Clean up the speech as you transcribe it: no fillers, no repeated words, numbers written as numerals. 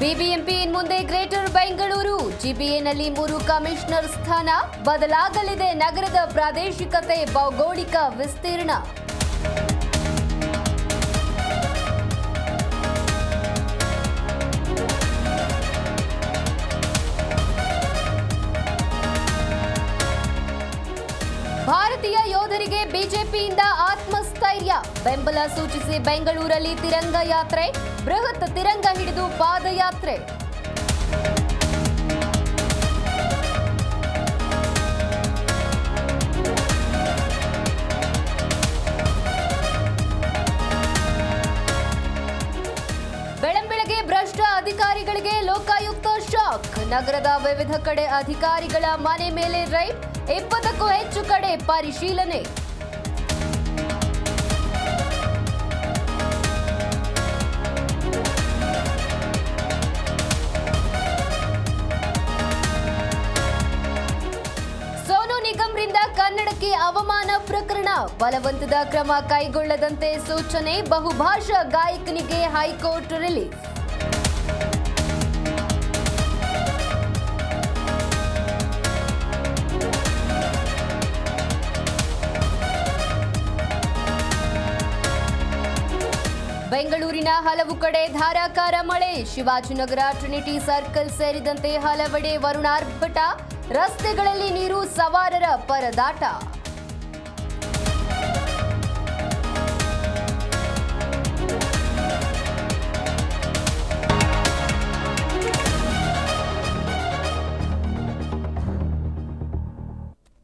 BBMP ಇನ್ಮುಂದೆ greater Bengaluru ಜಿಬಿಎನಲ್ಲಿ 3 commissioner ಸ್ಥಾನ ಬದಲಾಗಲಿದೆ ನಗರದ ಪ್ರಾದೇಶಿಕತೆ ಭೌಗೋಳಿಕ ವಿಸ್ತೀರ್ಣ. ಭಾರತೀಯ ಯೋಧರಿಗೆ ಬಿಜೆಪಿಯಿಂದ ಆತ್ಮಸ್ಥೈರ್ಯ ಬೆಂಬಲ ಸೂಚಿಸಿ ಬೆಂಗಳೂರಲ್ಲಿ ತಿರಂಗ ಯಾತ್ರೆ, ಬೃಹತ್ ತಿರಂಗ ಹಿಡಿದು ಪಾದಯಾತ್ರೆ. ಬೆಳಂಬೆಳಗ್ಗೆ ಭ್ರಷ್ಟ ಅಧಿಕಾರಿಗಳಿಗೆ ಲೋಕಾಯುಕ್ತ ಶಾಕ್. ನಗರದ ವಿವಿಧ ಕಡೆ ಅಧಿಕಾರಿಗಳ ಮನೆ ಮೇಲೆ ರೈಡ್, 20ಕ್ಕೂ ಹೆಚ್ಚು ಕಡೆ ಪರಿಶೀಲನೆ. ಸೋನು ನಿಗಮ್ರಿಂದ ಕನ್ನಡಕ್ಕೆ ಅವಮಾನ ಪ್ರಕರಣ, ಬಲವಂತದ ಕ್ರಮ ಕೈಗೊಳ್ಳದಂತೆ ಸೂಚನೆ, ಬಹುಭಾಷಾ ಗಾಯಕನಿಗೆ ಹೈಕೋರ್ಟ್ ರಿಲೀಫ್. ಬೆಂಗಳೂರಿನ ಹಲವು ಕಡೆ ಧಾರಾಕಾರ ಮಳೆ, ಶಿವಾಜಿನಗರ, ಟ್ರಿನಿಟಿ ಸರ್ಕಲ್ ಸೇರಿದಂತೆ ಹಲವೆಡೆ ವರುಣಾರ್ಭಟ, ರಸ್ತೆಗಳಲ್ಲಿ ನೀರು, ಸವಾರರ ಪರದಾಟ.